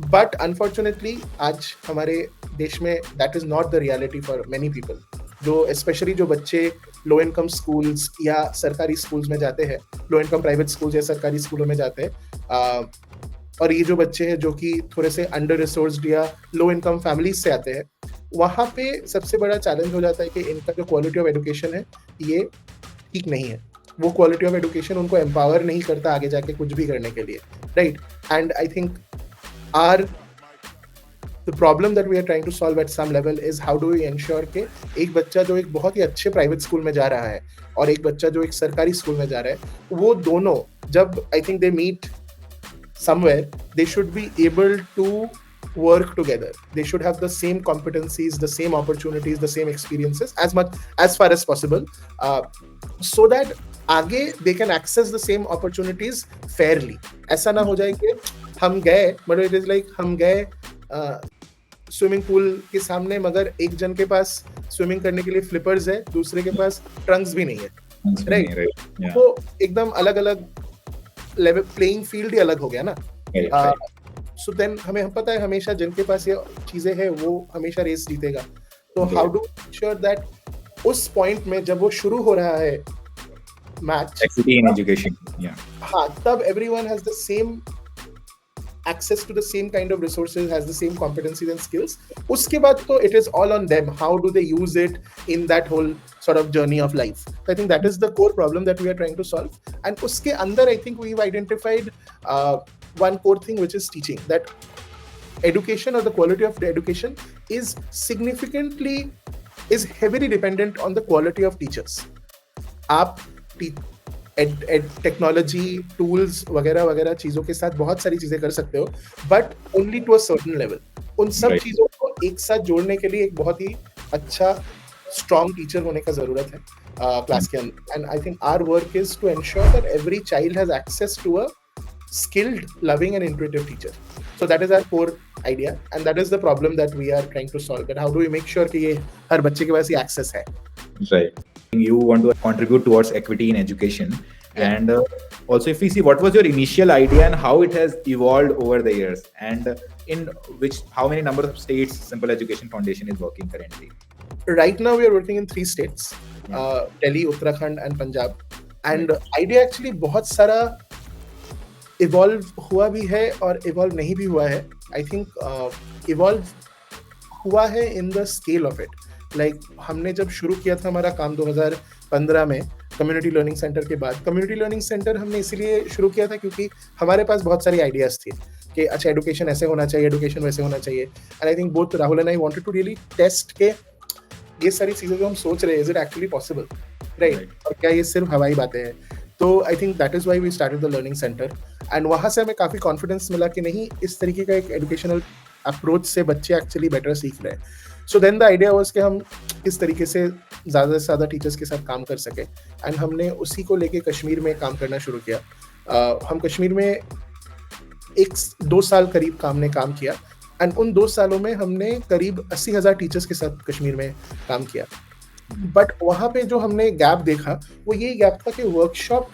But unfortunately आज हमारे देश में that is not the reality for many people. जो especially जो बच्चे low income schools या सरकारी schools में जाते हैं, low income private schools या सरकारी स्कूलों में जाते हैं, और ये जो बच्चे हैं जो कि थोड़े से अंडर रिसोर्स्ड या लो इनकम फैमिलीज से आते हैं, वहाँ पे सबसे बड़ा चैलेंज हो जाता है कि इनका जो क्वालिटी ऑफ एजुकेशन है ये ठीक नहीं है. वो क्वालिटी ऑफ एजुकेशन उनको एम्पावर नहीं करता आगे जाके कुछ भी करने के लिए, right? And I think the problem that we are trying to solve at some level is how do we ensure कि एक बच्चा जो एक बहुत ही अच्छे प्राइवेट स्कूल में जा रहा है और एक बच्चा जो एक सरकारी स्कूल में जा रहा है, वो दोनों जब I think they meet somewhere, they should be able to work together. They should have the same competencies, the same opportunities, the same experiences as far as possible, so that आगे they can access the same opportunities fairly. ऐसा ना हो जाए कि हम गए, but it is like हम गए स्विमिंग पूल के सामने, मगर एक जन के पास स्विमिंग करने के लिए फ्लिपर्स है, दूसरे के पास ट्रंक्स भी नहीं है, राइट? तो एकदम अलग अलग लेवल, प्लेइंग फील्ड ही अलग हो गया ना. सो देन हमें पता है हमेशा जिनके पास ये चीजें हैं वो हमेशा रेस जीतेगा. तो हाउ डू श्योर दैट उस पॉइंट में जब वो शुरू हो रहा है मैच, एक्विटी इन एजुकेशन, हाँ, तब everyone has the same access to the same kind of resources, has the same competencies and skills. उसके बाद तो it is all on them. How do they use it in that whole sort of journey of life? So I think that is the core problem that we are trying to solve. And उसके अंदर I think we've identified one core thing, which is teaching. That education, or the quality of the education, is heavily dependent on the quality of teachers. आप technology, tools वगैरह वगैरह चीजों के साथ बहुत सारी चीजें कर सकते हो, but only to a certain level. उन सब चीजों को एक साथ जोड़ने के लिए एक बहुत ही अच्छा स्ट्रॉन्ग टीचर होने का जरूरत है क्लास के अंदर. And I think our work is to ensure that every child has access to a skilled, loving and intuitive teacher. So that is our core idea, and that is the problem that we are trying to solve. But how do we make sure कि ये हर बच्चे के पास ये access है? Right. You want to contribute towards equity in education, and also if we see what was your initial idea and how it has evolved over the years, and in how many number of states Simple Education Foundation is working currently? Right now we are working in 3 states, Delhi, Uttarakhand and Punjab. And idea actually बहुत सारा evolve हुआ भी है और evolve नहीं भी हुआ है. आई थिंक इवॉल्व हुआ है in the scale of it. Like हमने जब शुरू किया था हमारा काम 2015 में कम्युनिटी लर्निंग सेंटर के बाद. कम्युनिटी लर्निंग सेंटर हमने इसीलिए शुरू किया था क्योंकि हमारे पास बहुत सारी आइडियाज थी कि अच्छा एडुकेशन ऐसे होना चाहिए, एडुकेशन वैसे होना चाहिए. And I think both Rahul and I wanted to really test के ये सारी चीजें जो हम सोच रहे हैं, is it actually possible, right? और क्या ये सिर्फ हवाई बातें हैं? तो I think that is why we started the learning centre. And वहाँ से हमें काफ़ी कॉन्फिडेंस मिला कि नहीं, इस तरीके का एक एजुकेशनल अप्रोच से बच्चे एक्चुअली बेटर सीख रहे हैं. So then the idea was कि हम इस तरीके से ज़्यादा से ज़्यादा टीचर्स के साथ काम कर सके. एंड हमने उसी को लेके कश्मीर में काम करना शुरू किया. हम कश्मीर में 1-2 साल करीब काम किया. एंड उन 2 सालों में हमने करीब 80,000 टीचर्स के साथ कश्मीर में काम किया. बट वहाँ पे जो हमने गैप देखा वो ये गैप था कि वर्कशॉप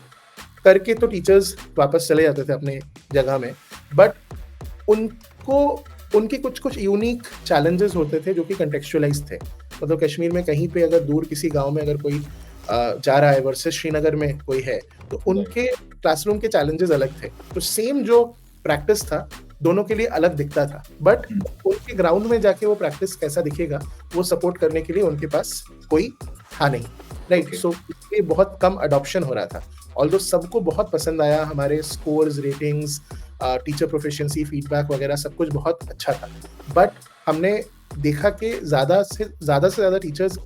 करके तो टीचर्स वापस चले जाते थे अपने जगह में, बट उनके कुछ यूनिक चैलेंजेस होते थे जो कि कंटेक्चुअलाइज थे. मतलब कश्मीर में कहीं पे अगर दूर किसी गांव में अगर कोई जा रहा है वर्सेस श्रीनगर में कोई है, तो उनके क्लासरूम के चैलेंजेस अलग थे. तो सेम जो प्रैक्टिस था दोनों के लिए अलग दिखता था, बट उनके ग्राउंड में जाके वो प्रैक्टिस कैसा दिखेगा वो सपोर्ट करने के लिए उनके पास कोई था नहीं, राइट? सो इसलिए बहुत कम अडॉप्शन हो रहा था. ऑल्दो सबको बहुत पसंद आया, हमारे scores, ratings, teacher proficiency, feedback वगैरह सब कुछ बहुत अच्छा था. बट हमने देखा कि ज़्यादा से ज़्यादा टीचर्स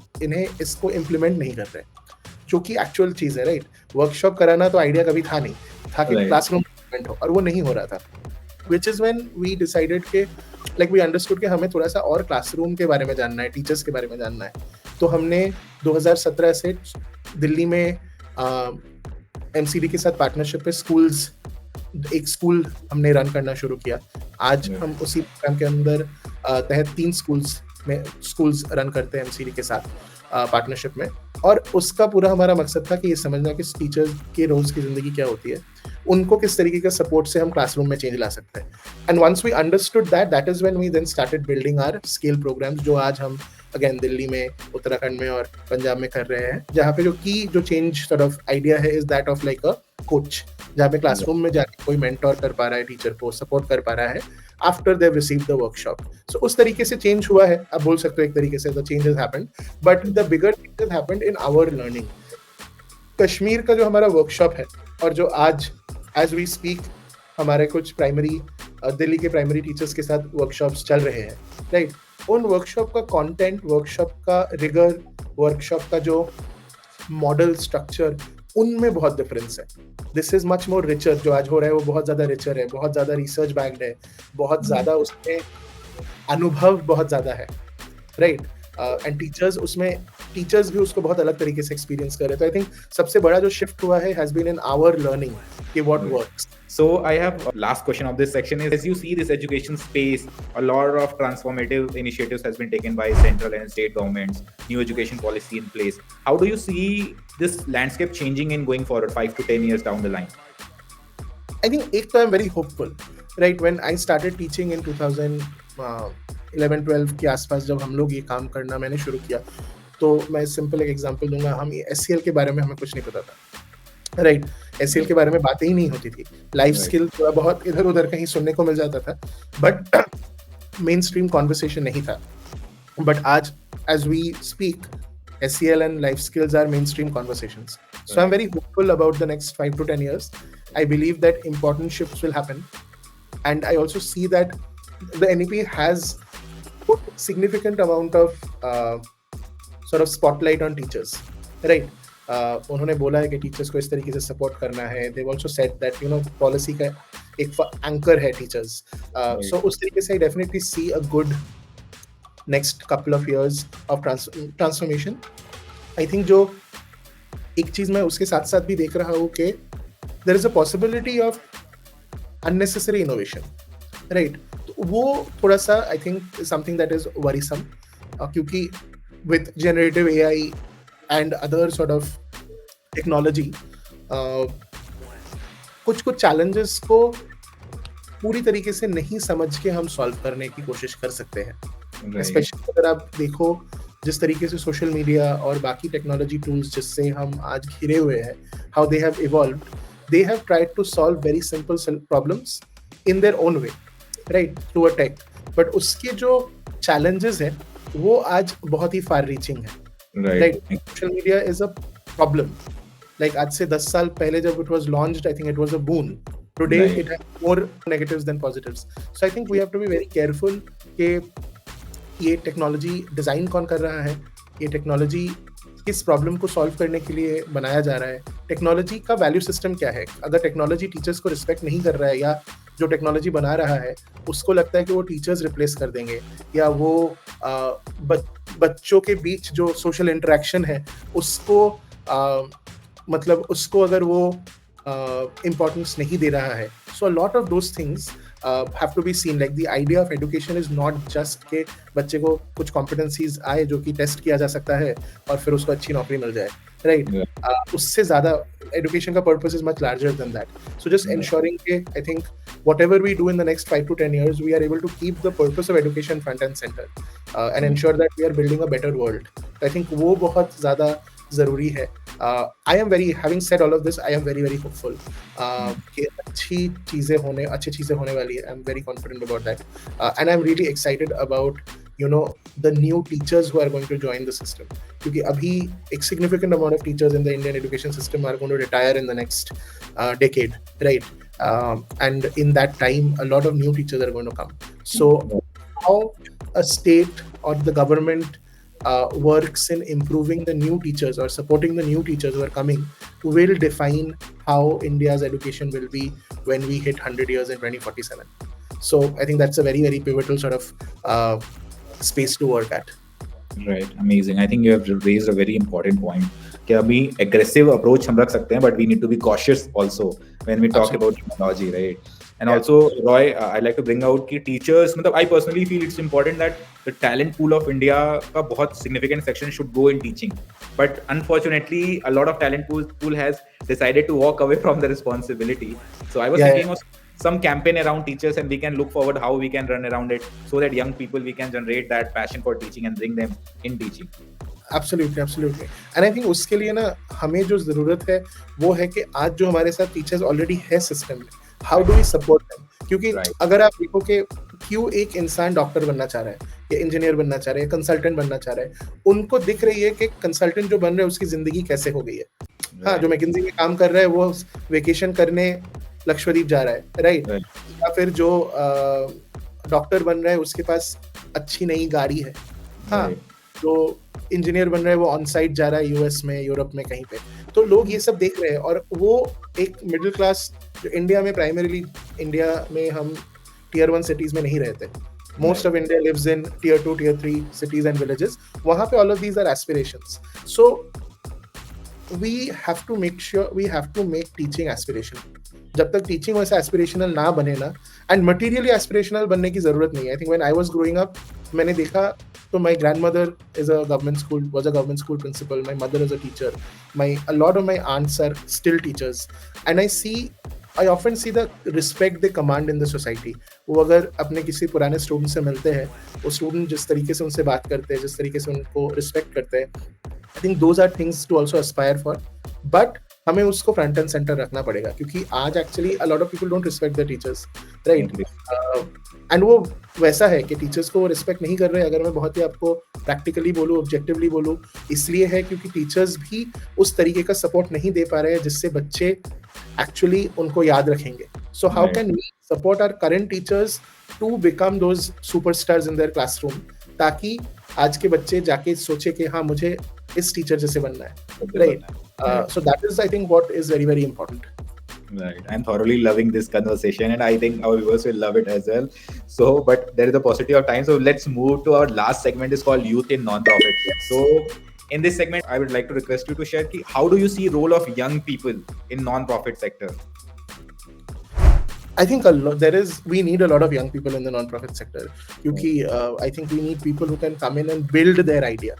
इसको इम्प्लीमेंट नहीं कर रहे. जो कि एक्चुअल चीज है, राइट? वर्कशॉप कराना तो आइडिया कभी था नहीं, था कि Right. क्लासरूम डेवलपमेंट हो, और वो नहीं हो रहा था, which is when we decided के like we understood कि हमें थोड़ा सा और क्लासरूम के बारे में जानना है, टीचर्स के बारे में जानना है। तो हमने 2017 से दिल्ली में MCD के साथ पार्टनरशिप पे स्कूल्स, एक स्कूल हमने रन करना शुरू किया। आज हम उसी प्रोग्राम के अंदर तहत 3 स्कूल्स रन करते हैं MCD के साथ पार्टनरशिप में, और उसका पूरा हमारा मकसद था कि ये समझना कि टीचर्स के रोज की जिंदगी क्या होती है, उनको किस तरीके का सपोर्ट से हम क्लासरूम में चेंज ला सकते हैं। And once we understood that is when we then started building our scale programmes, जो आज हम अगेन दिल्ली में, उत्तराखंड में और पंजाब में कर रहे हैं, जहाँ पे जो चेंज सॉर्ट ऑफ आइडिया है is that of like a coach, जहाँ पे क्लासरूम में जाके कोई मेंटोर कर पा रहा है, टीचर को सपोर्ट कर पा रहा है after they receive the workshop. So उस तरीके से चेंज हुआ है, आप बोल सकते हो एक तरीके से the change has happened, but the bigger change has happened in our learning. Kashmir का जो हमारा वर्कशॉप है, और जो आज एज वी स्पीक हमारे कुछ प्राइमरी दिल्ली के प्राइमरी टीचर्स के साथ वर्कशॉप्स चल रहे हैं, राइट? उन वर्कशॉप का कंटेंट, वर्कशॉप का रिगर, वर्कशॉप का जो मॉडल स्ट्रक्चर, उनमें बहुत डिफरेंस है। This is much more richer, जो आज हो रहा है वो बहुत ज्यादा रिचर है, बहुत ज्यादा रिसर्च बैक्ड है, बहुत ज्यादा उसमें अनुभव बहुत ज्यादा है, राइट? एंड टीचर्स भी उसको बहुत अलग तरीके से एक्सपीरियंस कर रहे हैं। तो आई थिंक सबसे बड़ा जो शिफ्ट हुआ है has been in our learning कि what works. So I have last question of this section is, as you see this education space, a lot of transformative initiatives has been taken by central and state governments, new education policy in place. How do you see this landscape changing in going forward 5 to 10 years down the line? I think ek to I'm very hopeful, right? When I started teaching in 2011-12 के आसपास, जब हम लोग ये काम करना मैंने शुरू किया, तो मैं सिंपल एक एग्जांपल दूंगा। हम SCL के बारे में हमें कुछ नहीं पता था, राइट? SCL के बारे में बातें ही नहीं होती थी। लाइफ स्किल थोड़ा बहुत इधर उधर कहीं सुनने को मिल जाता था, बट मेन स्ट्रीम कॉन्वर्सेशन नहीं था। But today as we speak, SCL and life skills are mainstream conversations. So I'm very hopeful about the next 5 to 10 years. I believe that important shifts will happen. And I also see that the NEP has put significant amount of sort of spotlight on teachers, right? उन्होंने बोला है कि teachers को इस तरीके से support करना है। They've also said that policy का एक एंकर है टीचर्स। So उस तरीके से I definitely see a good next couple of years of transformation. I think जो एक चीज मैं उसके साथ साथ भी देख रहा हूँ कि there is a possibility of unnecessary innovation, right? तो वो थोड़ा सा I think is something that is worrisome, क्योंकि with generative AI and other sort of technology, कुछ challenges को पूरी तरीके से नहीं समझ के हम सॉल्व करने की कोशिश कर सकते हैं। स्पेशली अगर आप देखो जिस तरीके से सोशल मीडिया और बाकी टेक्नोलॉजी टूल्स जिससे हम आज घिरे हुए हैं, how they have evolved, they have tried to solve very simple problems in their own way, right, through a tech. But उसके जो चैलेंजेस हैं वो आज बहुत ही फार रीचिंग है, right? Social media is a problem. Like आज से 10 साल पहले जब it was launched, I think it was a boon. Today it has more negatives than positives. So I think we have to be very careful कि ये technology design कौन कर रहा है, ये टेक्नोलॉजी किस प्रॉब्लम को सॉल्व करने के लिए बनाया जा रहा है, टेक्नोलॉजी का वैल्यू सिस्टम क्या है। अगर टेक्नोलॉजी टीचर्स को रिस्पेक्ट नहीं कर रहा है, या जो टेक्नोलॉजी बना रहा है उसको लगता है कि वो टीचर्स रिप्लेस कर देंगे, या वो बच्चों के बीच जो सोशल इंटरेक्शन है उसको मतलब उसको अगर वो importance नहीं दे रहा है, so a lot of those things have to be seen. Like the idea of education is not just कि बच्चे को कुछ competencies आए जो कि टेस्ट किया जा सकता है और फिर उसको अच्छी नौकरी मिल जाए, right? उससे ज़्यादा education का purpose is much larger than that. So just ensuring कि I think whatever we do in the next 5 to 10 years, we are able to keep the purpose of education front and center, and ensure that we are building a better world. I think वो बहुत ज़्यादा जरूरी है। I am very, having said all of this, I am very very hopeful कि अच्छी चीजें होने वाली है। I'm very confident about that, and I'm really excited about the new teachers who are going to join the system, क्योंकि अभी एक significant amount of teachers in the Indian education system are going to retire in the next decade, right? And in that time a lot of new teachers are going to come. So how a state or the government works in improving the new teachers or supporting the new teachers who are coming will define how India's education will be when we hit 100 years in 2047. So I think that's a very, very pivotal sort of space to work at. Right, amazing. I think you have raised a very important point. कि अभी aggressive approach हम रख सकते हैं, but we need to be cautious also when we talk about technology, right? And also, Roy, I'd like to bring out कि teachers, मतलब I personally feel it's important that the talent pool of India का बहुत significant section should go in teaching. But unfortunately, a lot of talent pool has decided to walk away from the responsibility. So I was thinking of some campaign around teachers, and we can look forward how we can run around it so that young people, we can generate that passion for teaching and bring them in teaching. Absolutely. And I think उसके लिए ना हमें जो जरूरत है वो है कि आज जो हमारे साथ टीचर्स ऑलरेडी है सिस्टम में, how do we support them? क्योंकि अगर आप देखो कि क्यों एक इंसान डॉक्टर बनना चाह रहा है या इंजीनियर बनना चाह रहा है या कंसल्टेंट बनना चाह रहा है, उनको दिख रही है कि कंसल्टेंट जो बन रहा है उसकी जिंदगी कैसे हो गई है. हाँ, जो मैकिंजी में काम कर रहा है वो वेकेशन करने लक्षद्वीप जा रहा है, राइट? या फिर जो डॉक्टर बन रहा है उसके पास अच्छी नई गाड़ी है. हाँ, जो इंजीनियर बन रहा है वो ऑन साइट जा रहा है यूएस में, यूरोप में कहीं पे. तो लोग ये सब देख रहे हैं और वो एक मिडिल क्लास जो इंडिया में प्राइमरीली इंडिया में हम टियर 1 सिटीज में नहीं रहते. Most of India lives in tier 2, tier 3 cities and villages. वहाँ पे all of these are aspirations. So we have to make sure we have to make teaching aspirational. जब तक teaching वैसा एस्पिरेशनल ना बने ना, एंड मटीरियली एस्पिरेशनल बनने की जरूरत नहीं है. I think when I was growing up मैंने देखा तो my grandmother was a government school principal, my mother is a teacher, a lot of my aunts are still teachers, and I often see the respect they command in the society. वो अगर अपने किसी पुराने student से मिलते हैं, वो student जिस तरीके से उनसे बात करते हैं, जिस तरीके से उनको रिस्पेक्ट करते हैं, I think those are things to also aspire for. But हमें उसको फ्रंट एंड सेंटर रखना पड़ेगा क्योंकि आज actually a lot of people don't respect the teachers, right? And वो वैसा है कि टीचर्स को वो रिस्पेक्ट नहीं कर रहे. अगर मैं बहुत ही आपको प्रैक्टिकली बोलूँ, ऑब्जेक्टिवली बोलूँ, इसलिए है क्योंकि टीचर्स भी उस तरीके का सपोर्ट नहीं दे पा रहे हैं जिससे बच्चे एक्चुअली उनको याद रखेंगे. So how can we support our current teachers to become those superstars in their classroom, ताकि आज के बच्चे जाके सोचे कि हाँ मुझे इस टीचर जैसे बनना है, right? So that is, I think, what is very, very important. Right. I'm thoroughly loving this conversation, and I think our viewers will love it as well. So, but there is a paucity of time, so let's move to our last segment. It's called Youth in Non-Profit. So, in this segment, I would like to request you to share how do you see role of young people in non-profit sector? I think we need a lot of young people in the non-profit sector. Because I think we need people who can come in and build their idea.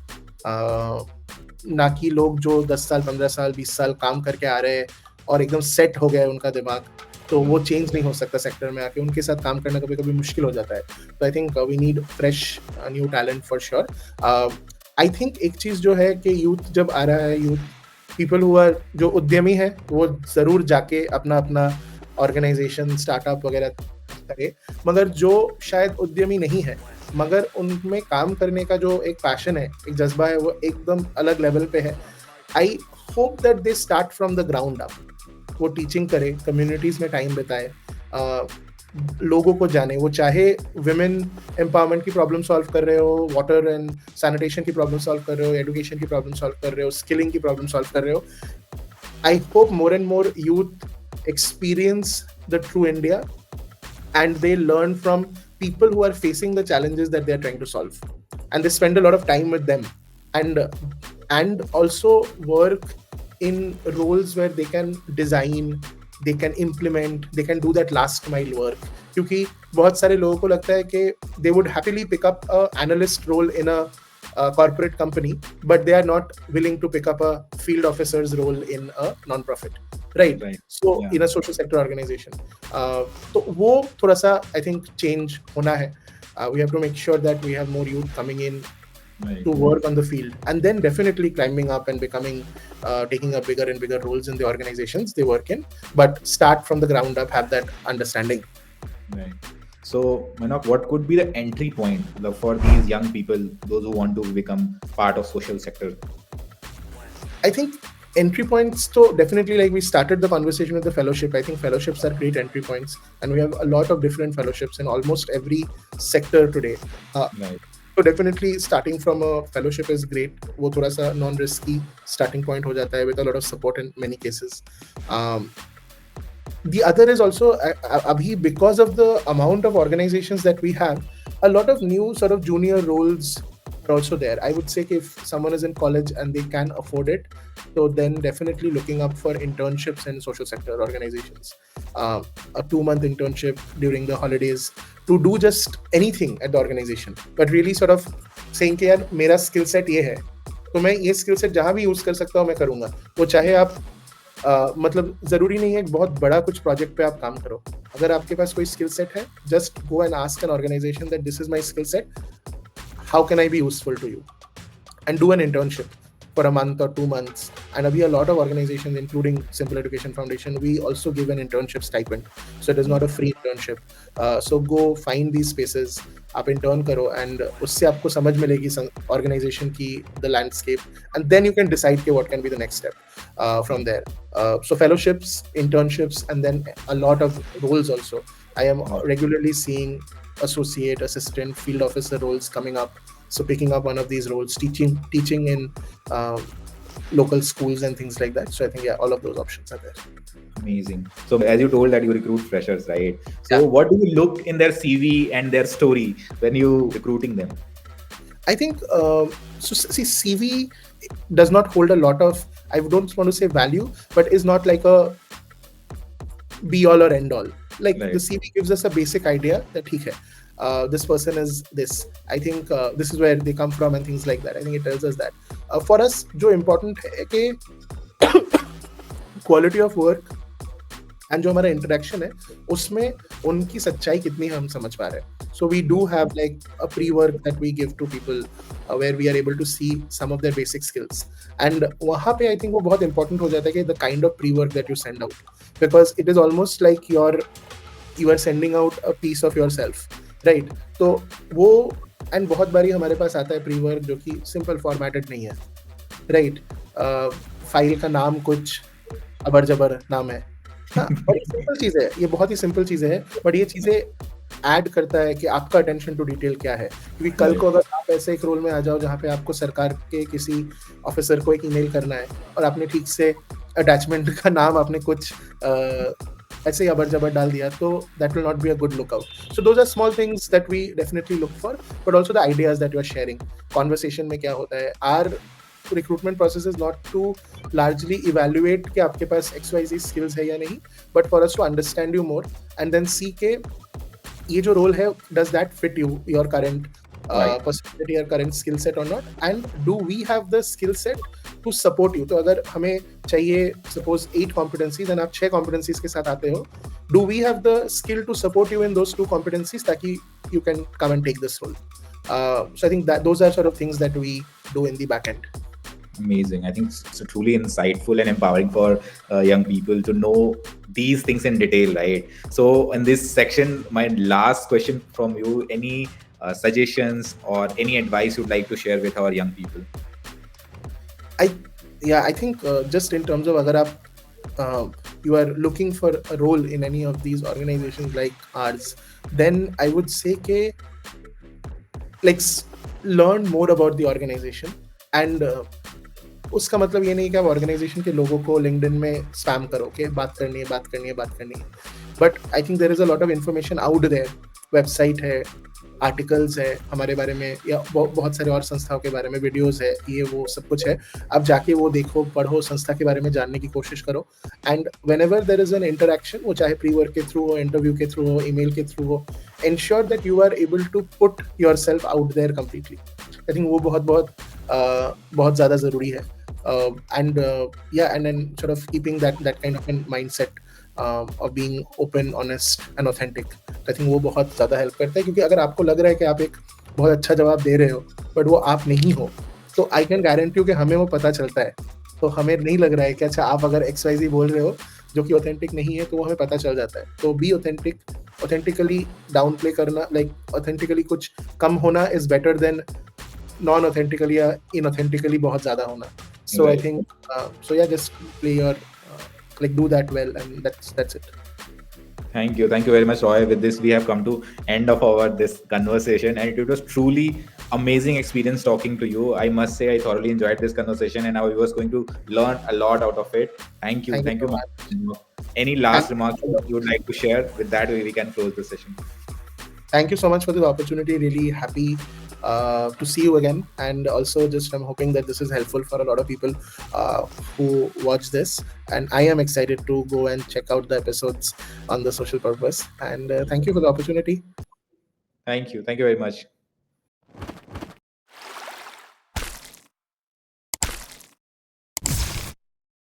ना कि लोग जो 10 साल 15 साल 20 साल काम करके आ रहे हैं और एकदम सेट हो गया उनका दिमाग, तो वो चेंज नहीं हो सकता सेक्टर में आके. उनके साथ काम करना कभी कभी मुश्किल हो जाता है. तो I think we need fresh new talent for sure. I think एक चीज जो है कि यूथ जब आ रहा है, यूथ पीपल हु आर जो उद्यमी है वो जरूर जाके अपना ऑर्गेनाइजेशन स्टार्टअप वगैरह करे, मगर जो शायद उद्यमी नहीं है मगर उनमें काम करने का जो एक पैशन है, एक जज्बा है, वो एकदम अलग लेवल पे है. I hope that they start from the ground up. वो टीचिंग करे, कम्युनिटीज में टाइम बिताए, लोगों को जाने. वो चाहे विमेन एम्पावरमेंट की प्रॉब्लम सॉल्व कर रहे हो, वाटर एंड सैनिटेशन की प्रॉब्लम सॉल्व कर रहे हो, एजुकेशन की प्रॉब्लम सॉल्व कर रहे हो, स्किलिंग की प्रॉब्लम सॉल्व कर रहे हो. I hope more and more youth experience the true India and they learn from people who are facing the challenges that they are trying to solve, and they spend a lot of time with them and also work in roles where they can design, they can implement, they can do that last mile work. क्योंकि बहुत सारे लोगों को लगता है कि they would happily pick up a analyst role in a corporate company, but they are not willing to pick up a field officer's role in a non-profit. Right. So in a social sector organization, तो वो थोड़ा सा I think change होना है. We have to make sure that we have more youth coming in to work on the field, and then definitely climbing up and becoming, taking up bigger and bigger roles in the organizations they work in. But start from the ground up, have that understanding. Right. So, Mainak, what could be the entry point for these young people, those who want to become part of social sector? I think entry points, so definitely, like we started the conversation with the fellowship. I think fellowships are great entry points, and we have a lot of different fellowships in almost every sector today. Right. So definitely starting from a fellowship is great. वो थोड़ा सा non-risky starting point हो जाता है with a lot of support in many cases. Um, the other is also abhi, because of the amount of organizations that we have, a lot of new sort of junior roles are also there. I would say if someone is in college and they can afford it, so then definitely looking up for internships in social sector organizations, a 2-month internship during the holidays to do just anything at the organization, but really sort of saying कि यार मेरा skill set ये है, तो मैं ये skill set जहाँ भी यूज कर सकता हूँ मैं करूँगा. वो चाहे आप मतलब जरूरी नहीं है एक बहुत बड़ा कुछ प्रोजेक्ट पे आप काम करो. अगर आपके पास कोई स्किल सेट है, just go and ask an organisation that this is my skill set, how can I be useful to you, and do an internship for a month or 2 months. And a lot of organizations, including Simple Education Foundation, we also give an internship stipend, so it is not a free internship. So go find these spaces, आप intern करो, and उससे आपको समझ मिलेगी organization की the landscape, and then you can decide what can be the next step from there. So fellowships, internships, and then a lot of roles also. I am regularly seeing associate, assistant, field officer roles coming up. So picking up one of these roles, teaching in local schools and things like that. So I think all of those options are there. Amazing. So as you told that you recruit freshers, right? So what do you look in their CV and their story when you recruiting them? I think so. See, CV does not hold a lot of, I don't want to say value, but is not like a be all or end all. Like right. The CV gives us a basic idea that ठीक है, this person is this. I think this is where they come from and things like that. I think it tells us that. For us, जो important है कि quality of work and जो हमारा interaction है, उसमें उनकी सच्चाई कितनी हम समझ पा रहे हैं. So we do have like a pre-work that we give to people where we are able to see some of their basic skills. And वहाँ पे I think वो बहुत important हो जाता है कि the kind of pre-work that you send out, because it is almost like you are sending out a piece of yourself, right? तो वो and बहुत बारी हमारे पास आता है pre-work जो कि simple formatted नहीं है, right? फाइल का नाम कुछ अबर जबर नाम है. हाँ, बड़ी सिंपल चीज़ है, ये बहुत ही सिंपल चीज़ें हैं, बट ये चीज़ें ऐड करता है कि आपका अटेंशन टू डिटेल क्या है. क्योंकि कल को अगर आप ऐसे एक रोल में आ जाओ जहाँ पे आपको सरकार के किसी ऑफिसर को एक ईमेल करना है और आपने ठीक से अटैचमेंट का नाम आपने कुछ ऐसे ही अबर जबर डाल दिया, तो that will not be a good lookout. So those are small things that we definitely look for, but also the ideas that you are sharing. Conversation में क्या होता है, our recruitment process is not to largely evaluate कि आपके पास XYZ skills है या नहीं, but for us to understand you more and then see के ये जो role है, does that fit you, your current personality or current skill set or not, and do we have the skill set to support you. तो अगर हमें चाहिए suppose 8 competencies and आप 6 competencies के साथ आते हो, do we have the skill to support you in those 2 competencies ताकि you can come and take this role. So I think that those are sort of things that we do in the back end. Amazing. I think it's truly insightful and empowering for young people to know these things in detail, right? So in this section, my last question from you, any suggestions or any advice you'd like to share with our young people? I think just in terms of agar aap you are looking for a role in any of these organizations like ours, then I would say ke like learn more about the organization. And उसका मतलब ये नहीं कि आप organisation के लोगों को LinkedIn में स्पैम करो कि बात करनी है. But I think there is a lot of information out there. Website है, आर्टिकल्स है हमारे बारे में, या बहुत सारे और संस्थाओं के बारे में वीडियोस है, ये वो सब कुछ है. आप जाके वो देखो, पढ़ो, संस्था के बारे में जानने की कोशिश करो. And whenever there is an interaction, वो चाहे प्री वर्क के थ्रू हो, इंटरव्यू के थ्रू हो, ईमेल के थ्रू हो, ensure that you are able to put yourself out there completely. I think वो बहुत ज़्यादा ज़रूरी है. And then sort of keeping that kind of a mindset of being open, honest and authentic. I think वो बहुत ज़्यादा help करता है, क्योंकि अगर आपको लग रहा है कि आप एक बहुत अच्छा जवाब दे रहे हो बट वो आप नहीं हो, तो आई कैन गारंटी यू कि हमें वो पता चलता है. तो हमें नहीं लग रहा है कि अच्छा आप अगर XYZ बोल रहे हो जो कि ऑथेंटिक नहीं है, तो वो हमें पता चल जाता है. तो be authentic. Authentically down play करना, लाइक ऑथेंटिकली कुछ कम होना is better than non authentically या इनऑथेंटिकली बहुत ज़्यादा होना. So right. I think just play your do that well, and that's it. Thank you very much, Roy. With this, we have come to end of our this conversation, and it was truly amazing experience talking to you. I must say I thoroughly enjoyed this conversation and I was going to learn a lot out of it. Thank you. Thank you Thank you, so Manoj. Any last Thank remarks you. you would like to share? With that, we can close the session. Thank you so much for this opportunity. Really happy to see you again. And also, just I'm hoping that this is helpful for a lot of people who watch this. And I am excited to go and check out the episodes on the social purpose. And thank you for the opportunity. Thank you. Thank you very much.